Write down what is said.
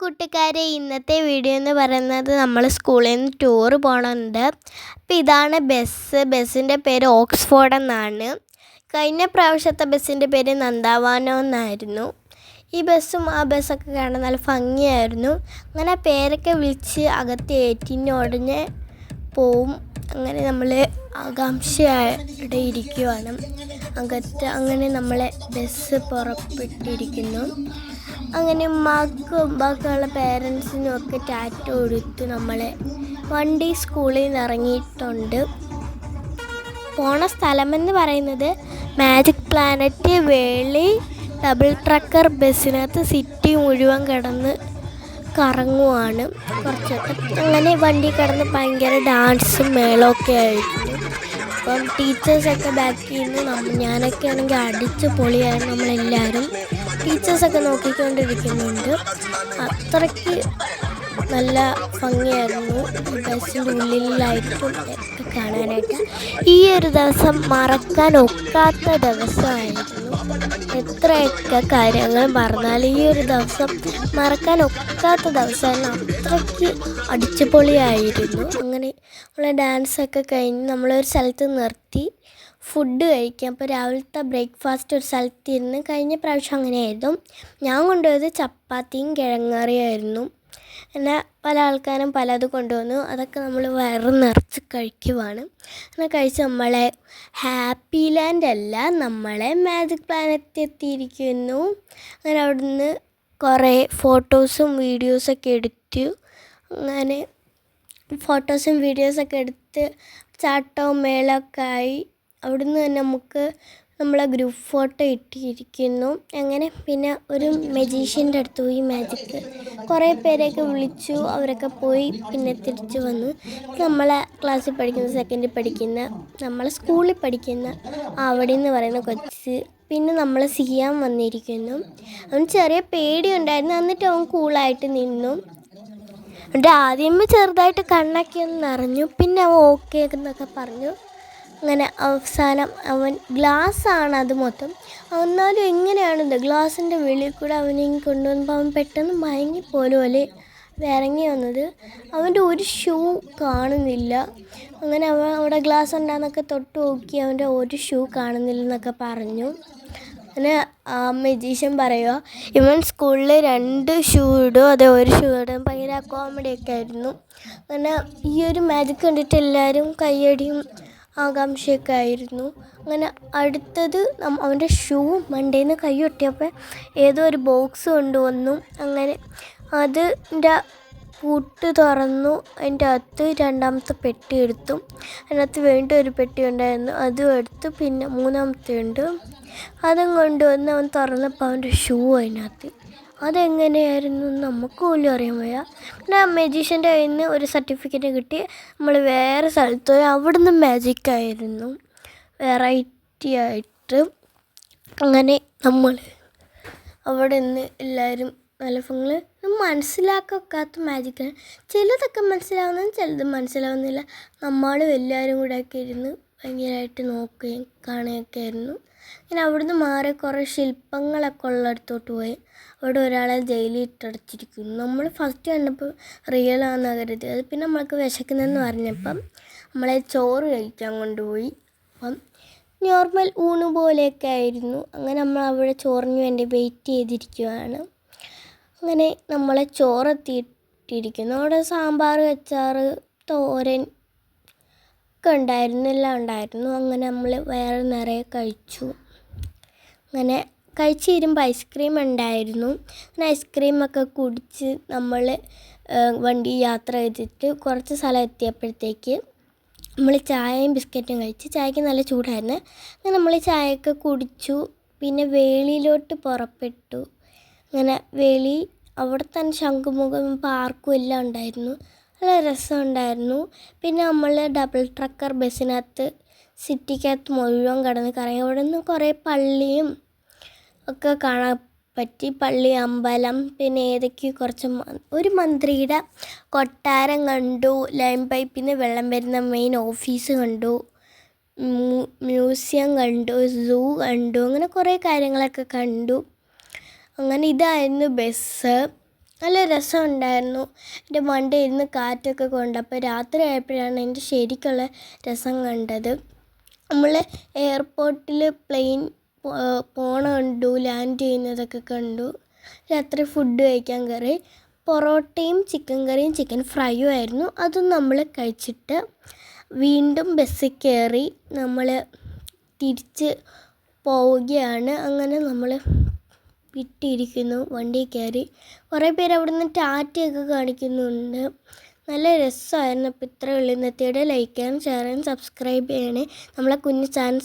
കൂട്ടുകാരെ, ഇന്നത്തെ വീഡിയോ എന്ന് പറയുന്നത് നമ്മൾ സ്കൂളിൽ നിന്ന് ടൂർ പോകണുണ്ട്. അപ്പോൾ ഇതാണ് ബസ്സിൻ്റെ പേര് ഓക്സ്ഫോർഡ് എന്നാണ്. കഴിഞ്ഞ പ്രാവശ്യത്തെ ബസ്സിൻ്റെ പേര് നന്ദാവനം എന്നായിരുന്നു. ഈ ബസ്സും ആ ബസ്സൊക്കെ കാണാൻ നല്ല ഭംഗിയായിരുന്നു. അങ്ങനെ പേരൊക്കെ വിളിച്ച് അകത്ത് ഏറ്റിന് ഉടനെ പോവും. അങ്ങനെ നമ്മൾ ആകാംക്ഷയോടെ ഇരിക്കുവാണ് അകത്ത്. അങ്ങനെ നമ്മളെ ബസ് പുറപ്പെട്ടിരിക്കുന്നു. അങ്ങനെ ഉമ്മാക്കുള്ള പേരൻസിനും ഒക്കെ ടാറ്റ കൊടുത്ത് നമ്മളെ വണ്ടി സ്കൂളിൽ നിന്ന് ഇറങ്ങിയിട്ടുണ്ട്. പോണ സ്ഥലമെന്ന് പറയുന്നത് മാജിക് പ്ലാനറ്റ് വേളി ഡബിൾ ട്രക്കർ ബസ്സിനകത്ത് സിറ്റി മുഴുവൻ കിടന്ന് കറങ്ങുവാണ് കുറച്ചൊക്കെ. അങ്ങനെ വണ്ടി കിടന്ന് ഭയങ്കര ഡാൻസും മേളമൊക്കെ ആയിരുന്നു. അപ്പം ടീച്ചേഴ്സൊക്കെ ബാക്കിൽ നിന്ന് ഞാനൊക്കെ ആണെങ്കിൽ അടിച്ച് പൊളിയായിരുന്നു. നമ്മളെല്ലാവരും ടീച്ചേഴ്സൊക്കെ നോക്കിക്കൊണ്ടിരിക്കുന്നുണ്ട്. അത്രയ്ക്ക് നല്ല ഭംഗിയായിരുന്നു ഈ ബസ്സിൻ്റെ ഉള്ളിലായിട്ടും ഒക്കെ കാണാനായിട്ട്. ഈ ഒരു ദിവസം മറക്കാൻ ഒക്കാത്ത ദിവസമായിരുന്നു. എത്രയൊക്കെ കാര്യങ്ങൾ പറഞ്ഞാലും ഈ ഒരു ദിവസം മറക്കാൻ ഒക്കാത്ത ദിവസമായിരുന്നു. അത്രയ്ക്ക് അടിച്ചുപൊളിയായിരുന്നു. അങ്ങനെ നമ്മളെ ഡാൻസൊക്കെ കഴിഞ്ഞ് നമ്മളൊരു സ്ഥലത്ത് നിർത്തി ഫുഡ് കഴിക്കാം. അപ്പോൾ രാവിലത്തെ ബ്രേക്ക്ഫാസ്റ്റ് ഒരു സ്ഥലത്ത് ഇരുന്ന്. കഴിഞ്ഞ പ്രാവശ്യം അങ്ങനെയായിരുന്നു. ഞാൻ കൊണ്ടുപോയത് ചപ്പാത്തിയും കിഴങ്ങറിയായിരുന്നു. പിന്നെ പല ആൾക്കാരും പലത് കൊണ്ടുവന്നു. അതൊക്കെ നമ്മൾ വയറ് നിറച്ച് കഴിക്കുവാണ്. അങ്ങനെ കഴിച്ച് നമ്മളെ ഹാപ്പി ലാൻഡ് അല്ല, നമ്മളെ മാജിക് പ്ലാനറ്റ് എത്തിയിരിക്കുന്നു. അങ്ങനെ അവിടുന്ന് കുറേ ഫോട്ടോസും വീഡിയോസൊക്കെ എടുത്തു. അങ്ങനെ ഫോട്ടോസും വീഡിയോസൊക്കെ എടുത്ത് ചാട്ടവും മേളമൊക്കെ ആയി. അവിടുന്ന് തന്നെ നമുക്ക് നമ്മളെ ഗ്രൂപ്പ് ഫോട്ടോ ഇട്ടിരിക്കുന്നു. അങ്ങനെ പിന്നെ ഒരു മജീഷ്യൻ്റെ അടുത്ത് പോയി മാജിക്ക് കുറേ പേരെയൊക്കെ വിളിച്ചു. അവരൊക്കെ പോയി പിന്നെ തിരിച്ചു വന്നു. നമ്മളെ ക്ലാസ്സിൽ പഠിക്കുന്ന, സെക്കൻഡിൽ പഠിക്കുന്ന, നമ്മളെ സ്കൂളിൽ പഠിക്കുന്ന അവിടെ നിന്ന് പറയുന്ന കൊച്ച്. പിന്നെ നമ്മൾ സിയാൻ വന്നിരിക്കുന്നു. അവൻ ചെറിയ പേടിയുണ്ടായിരുന്നു, എന്നിട്ട് അവൻ കൂളായിട്ട് നിന്നു. എന്നിട്ട് ആദ്യമേ ചെറുതായിട്ട് കണ്ണൊക്കെ ഒന്ന് നിറഞ്ഞു. പിന്നെ അവൻ ഓക്കെ എന്നൊക്കെ പറഞ്ഞു. അങ്ങനെ അവസാനം അവൻ ഗ്ലാസ്സാണ് അത് മൊത്തം. എന്നാലും എങ്ങനെയാണിത് ഗ്ലാസിൻ്റെ വെളിയിൽ കൂടെ അവനെയും കൊണ്ടുവന്നപ്പോൾ അവൻ പെട്ടെന്ന് മയങ്ങിപ്പോലെ ഇറങ്ങി വന്നത്. അവൻ്റെ ഒരു ഷൂ കാണുന്നില്ല. അങ്ങനെ അവൻ അവിടെ ഗ്ലാസ് ഉണ്ടാകുന്നൊക്കെ തൊട്ട് നോക്കി, അവൻ്റെ ഒരു ഷൂ കാണുന്നില്ലെന്നൊക്കെ പറഞ്ഞു. അങ്ങനെ മജീഷ്യൻ പറയുക, ഇവൻ സ്കൂളിൽ 2 ഷൂ ഇടും, അതേ ഒരു ഷൂ ഇടും. ഭയങ്കര കോമഡിയൊക്കെ ആയിരുന്നു. അങ്ങനെ ഈ ഒരു മാജിക് കണ്ടിട്ട് എല്ലാവരും കയ്യടിയും ആകാംക്ഷയൊക്കെ ആയിരുന്നു. അങ്ങനെ അടുത്തത് അവൻ്റെ ഷൂ മണ്ടയിൽ നിന്ന് കൈ ഒട്ടിയപ്പോൾ ഏതോ ഒരു ബോക്സ് കൊണ്ടുവന്നു. അങ്ങനെ അതിൻ്റെ പൂട്ട് തുറന്നു. അതിൻ്റെ അകത്ത് 2ാമത്തെ പെട്ടി എടുത്തു. അതിനകത്ത് വീണ്ടും ഒരു പെട്ടി ഉണ്ടായിരുന്നു, അതും എടുത്തു. പിന്നെ 3ാമത്തെ ഉണ്ട്, അതും കൊണ്ടുവന്ന് അവൻ തുറന്നപ്പോൾ അവൻ്റെ ഷൂ അതിനകത്ത്. അതെങ്ങനെയായിരുന്നു നമുക്ക് പോലും അറിയാൻ വയ്യ. പിന്നെ മജീഷ്യൻ്റെ കയ്യിൽ നിന്ന് ഒരു സർട്ടിഫിക്കറ്റ് കിട്ടി. നമ്മൾ വേറെ സ്ഥലത്ത് പോയി. അവിടുന്ന് മാജിക്കായിരുന്നു, വെറൈറ്റി ആയിട്ട്. അങ്ങനെ നമ്മൾ അവിടെ നിന്ന് എല്ലാവരും നല്ല ഭംഗി മനസ്സിലാക്കാത്ത മാജിക്കാണ്. ചിലതൊക്കെ മനസ്സിലാവുന്നതും ചിലത് മനസ്സിലാവുന്നില്ല. നമ്മളും എല്ലാവരും കൂടെ ഒക്കെ ഇരുന്ന് ഭയങ്കരമായിട്ട് നോക്കുകയും കാണുകയൊക്കെ ആയിരുന്നു. ഇങ്ങനെ അവിടുന്ന് മാറി കുറേ ശില്പങ്ങളൊക്കെ ഉള്ളിടത്തോട്ട് പോയി. അവിടെ ഒരാളെ ജയിലിൽ ഇട്ടടച്ചിരിക്കുന്നു. നമ്മൾ ഫസ്റ്റ് കണ്ടപ്പോൾ റിയലാണെന്ന് കരുതിയത്. പിന്നെ നമ്മൾക്ക് വിശക്കുന്നതെന്ന് പറഞ്ഞപ്പം നമ്മളെ ചോറ് കഴിക്കാൻ കൊണ്ടുപോയി. അപ്പം നോർമൽ ഊണ് പോലെയൊക്കെ ആയിരുന്നു. അങ്ങനെ നമ്മൾ അവിടെ ചോറിന് വേണ്ടി വെയിറ്റ് ചെയ്തിരിക്കുകയാണ്. അങ്ങനെ നമ്മളെ ചോറെത്തിയിട്ടിരിക്കുന്നു. അവിടെ സാമ്പാർ, അച്ചാർ, തോരൻ ഒക്കെ ഉണ്ടായിരുന്നു, എല്ലാം ഉണ്ടായിരുന്നു. അങ്ങനെ നമ്മൾ വയറ് നിറയെ കഴിച്ചു. അങ്ങനെ കഴിച്ച് വരുമ്പോൾ ഐസ്ക്രീം ഉണ്ടായിരുന്നു. അങ്ങനെ ഐസ്ക്രീമൊക്കെ കുടിച്ച് നമ്മൾ വണ്ടി യാത്ര ചെയ്തിട്ട് കുറച്ച് സ്ഥലം എത്തിയപ്പോഴത്തേക്ക് നമ്മൾ ചായയും ബിസ്ക്കറ്റും കഴിച്ച്. ചായക്ക് നല്ല ചൂടായിരുന്നു. അങ്ങനെ നമ്മൾ ചായയൊക്കെ കുടിച്ചു. പിന്നെ വേളിയിലോട്ട് പുറപ്പെട്ടു. അങ്ങനെ വേളി അവിടെ തന്നെ ശംഖുമുഖം പാർക്കും എല്ലാം ഉണ്ടായിരുന്നു. നല്ല രസമുണ്ടായിരുന്നു. പിന്നെ നമ്മൾ ഡബിൾ ട്രക്കർ ബസ്സിനകത്ത് സിറ്റിക്കകത്ത് മുഴുവൻ കിടന്ന് കറങ്ങി. അവിടെ നിന്ന് കുറേ പള്ളിയും ഒക്കെ കാണാൻ പറ്റി. പള്ളി, അമ്പലം, പിന്നെ ഏതൊക്കെയോ കുറച്ച് ഒരു മന്ത്രിയുടെ കൊട്ടാരം കണ്ടു. ലൈൻ പൈപ്പിൽ നിന്ന് വെള്ളം വരുന്ന മെയിൻ ഓഫീസ് കണ്ടു. മ്യൂസിയം കണ്ടു, സൂ കണ്ടു. അങ്ങനെ കുറേ കാര്യങ്ങളൊക്കെ കണ്ടു. അങ്ങനെ ഇതായിരുന്നു ബസ്. നല്ല രസമുണ്ടായിരുന്നു. എൻ്റെ മണ്ടയിൽ ഇരുന്ന് കാറ്റൊക്കെ കൊണ്ട്. അപ്പോൾ രാത്രി ആയപ്പോഴാണ് എൻ്റെ ശരിക്കുള്ള രസം കണ്ടത്. നമ്മൾ എയർപോർട്ടിൽ പ്ലെയിൻ പോണ കണ്ടു, ലാൻഡ് ചെയ്യുന്നതൊക്കെ കണ്ടു. രാത്രി ഫുഡ് കഴിക്കാൻ കയറി. പൊറോട്ടയും ചിക്കൻ കറിയും ചിക്കൻ ഫ്രൈയും ആയിരുന്നു. അതും നമ്മൾ കഴിച്ചിട്ട് വീണ്ടും ബസ്സിൽ കയറി നമ്മൾ തിരിച്ച് പോവുകയാണ്. അങ്ങനെ നമ്മൾ വിട്ടിരിക്കുന്നു, വണ്ടി കയറി. കുറേ പേര് അവിടെ നിന്ന് ടാറ്റയൊക്കെ കാണിക്കുന്നുണ്ട്. നല്ല രസമായിരുന്നു. അപ്പോൾ ഇത്രയേ ഉള്ളൂ ഇന്നത്തെ. ലൈക്ക് ചെയ്യാനും ഷെയർ ചെയ്യാനും സബ്സ്ക്രൈബ് ചെയ്യണേ. നമ്മളെ കുഞ്ഞു ചാനൽ